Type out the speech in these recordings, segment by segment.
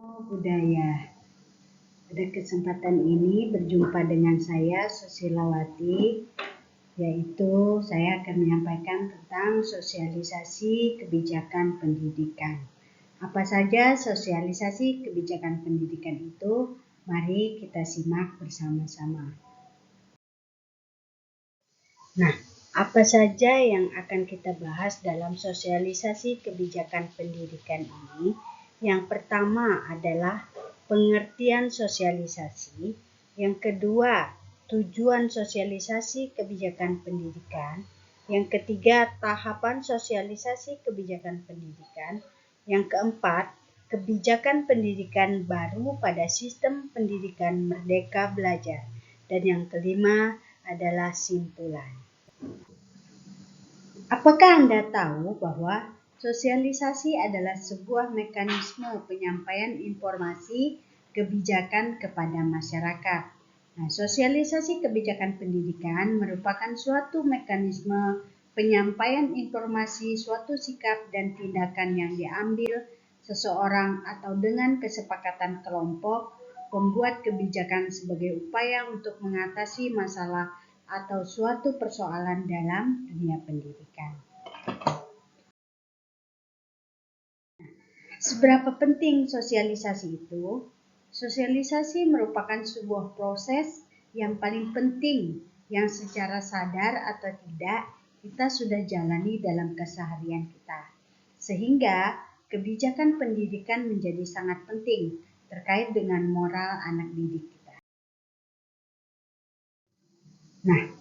Budaya. Pada kesempatan ini berjumpa dengan saya Susilawati, yaitu saya akan menyampaikan tentang sosialisasi kebijakan pendidikan. Apa saja sosialisasi kebijakan pendidikan itu? Mari kita simak bersama-sama. Nah, apa saja yang akan kita bahas dalam sosialisasi kebijakan pendidikan ini? Yang pertama adalah pengertian sosialisasi. Yang kedua, tujuan sosialisasi kebijakan pendidikan. Yang ketiga, tahapan sosialisasi kebijakan pendidikan. Yang keempat, kebijakan pendidikan baru pada sistem pendidikan Merdeka Belajar. Dan yang kelima adalah simpulan. Apakah Anda tahu bahwa sosialisasi adalah sebuah mekanisme penyampaian informasi kebijakan kepada masyarakat? Nah, sosialisasi kebijakan pendidikan merupakan suatu mekanisme penyampaian informasi suatu sikap dan tindakan yang diambil seseorang atau dengan kesepakatan kelompok pembuat kebijakan sebagai upaya untuk mengatasi masalah atau suatu persoalan dalam dunia pendidikan. Seberapa penting sosialisasi itu? Sosialisasi merupakan sebuah proses yang paling penting yang secara sadar atau tidak kita sudah jalani dalam keseharian kita. Sehingga kebijakan pendidikan menjadi sangat penting terkait dengan moral anak didik kita. Nah,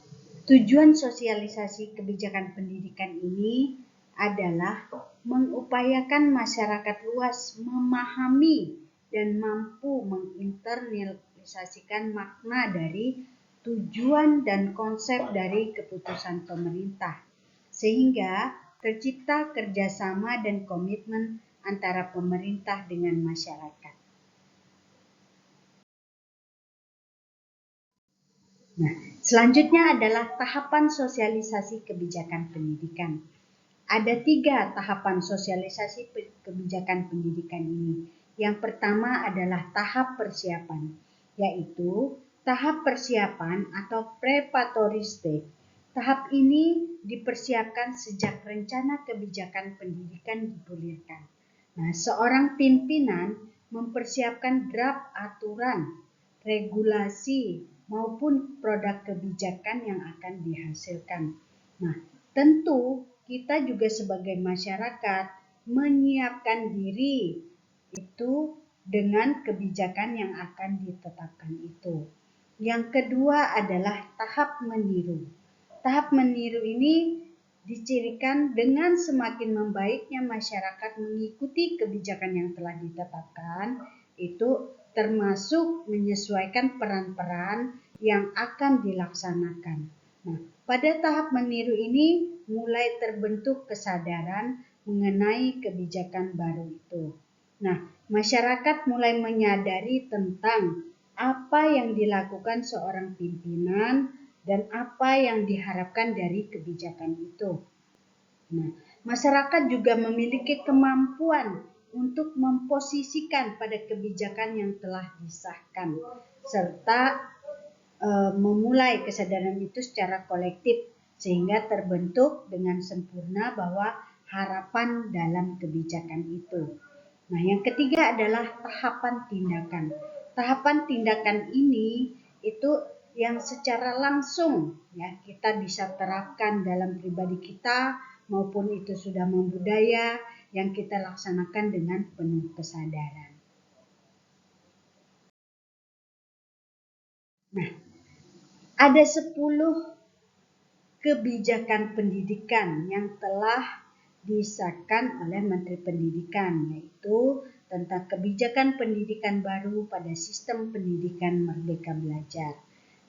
tujuan sosialisasi kebijakan pendidikan ini adalah mengupayakan masyarakat luas memahami dan mampu menginternalisasikan makna dari tujuan dan konsep dari keputusan pemerintah, sehingga tercipta kerjasama dan komitmen antara pemerintah dengan masyarakat. Nah, selanjutnya adalah tahapan sosialisasi kebijakan pendidikan. Ada 3 tahapan sosialisasi kebijakan pendidikan ini. Yang pertama adalah tahap persiapan, yaitu tahap persiapan atau preparatory stage. Tahap ini dipersiapkan sejak rencana kebijakan pendidikan digulirkan. Nah, seorang pimpinan mempersiapkan draft aturan, regulasi, maupun produk kebijakan yang akan dihasilkan. Nah, tentu kita juga sebagai masyarakat menyiapkan diri itu dengan kebijakan yang akan ditetapkan itu. Yang kedua adalah tahap meniru. Tahap meniru ini dicirikan dengan semakin membaiknya masyarakat mengikuti kebijakan yang telah ditetapkan, itu termasuk menyesuaikan peran-peran yang akan dilaksanakan. Nah, pada tahap meniru ini mulai terbentuk kesadaran mengenai kebijakan baru itu. Nah, masyarakat mulai menyadari tentang apa yang dilakukan seorang pimpinan dan apa yang diharapkan dari kebijakan itu. Nah, masyarakat juga memiliki kemampuan untuk memposisikan pada kebijakan yang telah disahkan, serta memulai kesadaran itu secara kolektif sehingga terbentuk dengan sempurna bahwa harapan dalam kebijakan itu. Nah, yang ketiga adalah tahapan tindakan. Tahapan tindakan ini itu yang secara langsung ya kita bisa terapkan dalam pribadi kita maupun itu sudah membudaya yang kita laksanakan dengan penuh kesadaran. Nah, ada 10 kebijakan pendidikan yang telah disahkan oleh Menteri Pendidikan, yaitu tentang kebijakan pendidikan baru pada sistem pendidikan Merdeka Belajar.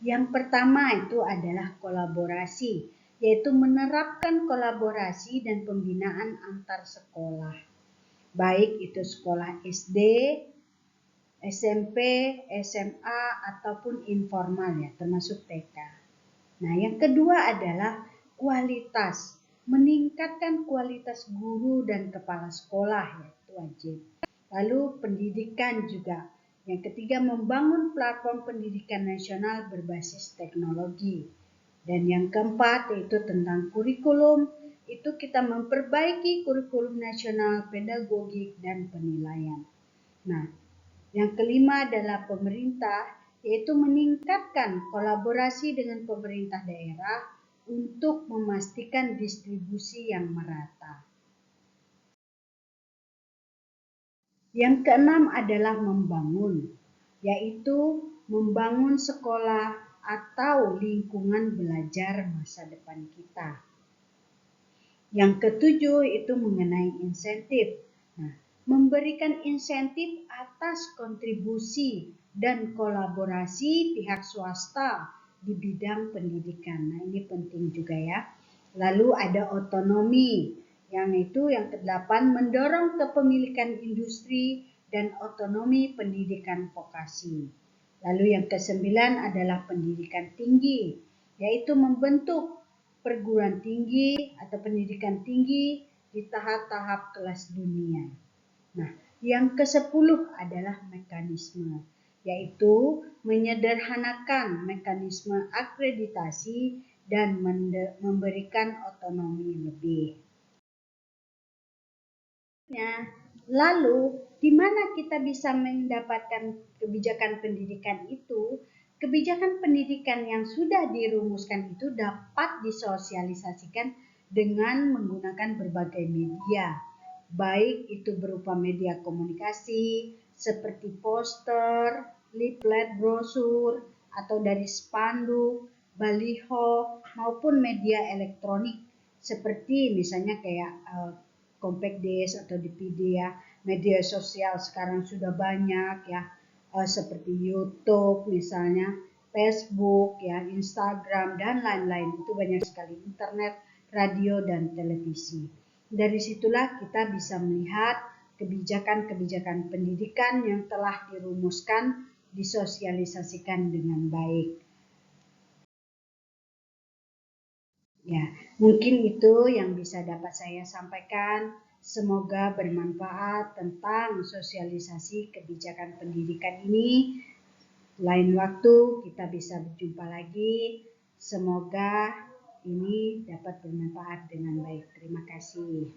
Yang pertama itu adalah kolaborasi, yaitu menerapkan kolaborasi dan pembinaan antar sekolah, baik itu sekolah SD, SMP, SMA, ataupun informal ya, termasuk TK. Nah, yang kedua adalah kualitas, meningkatkan kualitas guru dan kepala sekolah, yaitu wajib. Lalu pendidikan juga. Yang ketiga, membangun platform pendidikan nasional berbasis teknologi. Dan yang keempat yaitu tentang kurikulum, itu kita memperbaiki kurikulum nasional, pedagogik, dan penilaian. Nah, yang kelima adalah pemerintah, yaitu meningkatkan kolaborasi dengan pemerintah daerah untuk memastikan distribusi yang merata. Yang keenam adalah membangun, yaitu membangun sekolah atau lingkungan belajar masa depan kita. Yang ketujuh itu mengenai insentif. Nah, memberikan insentif atas kontribusi dan kolaborasi pihak swasta di bidang pendidikan. Nah, ini penting juga ya. Lalu ada otonomi, yang itu yang kedelapan, mendorong kepemilikan industri dan otonomi pendidikan vokasi. Lalu yang kesembilan adalah pendidikan tinggi, yaitu membentuk perguruan tinggi atau pendidikan tinggi di tahap-tahap kelas dunia. Nah, yang ke-10 adalah mekanisme, yaitu menyederhanakan mekanisme akreditasi dan memberikan otonomi lebih. Lalu, di mana kita bisa mendapatkan kebijakan pendidikan itu? Kebijakan pendidikan yang sudah dirumuskan itu dapat disosialisasikan dengan menggunakan berbagai media, baik itu berupa media komunikasi seperti poster, leaflet, brosur, atau dari spanduk, baliho, maupun media elektronik seperti misalnya kayak compact disc atau DVD ya. Media sosial sekarang sudah banyak ya, seperti YouTube misalnya, Facebook ya, Instagram dan lain-lain. Itu banyak sekali, internet, radio dan televisi. Dari situlah kita bisa melihat kebijakan-kebijakan pendidikan yang telah dirumuskan disosialisasikan dengan baik. Ya, mungkin itu yang bisa dapat saya sampaikan. Semoga bermanfaat tentang sosialisasi kebijakan pendidikan ini. Lain waktu kita bisa berjumpa lagi. Semoga ini dapat bermanfaat dengan baik. Terima kasih.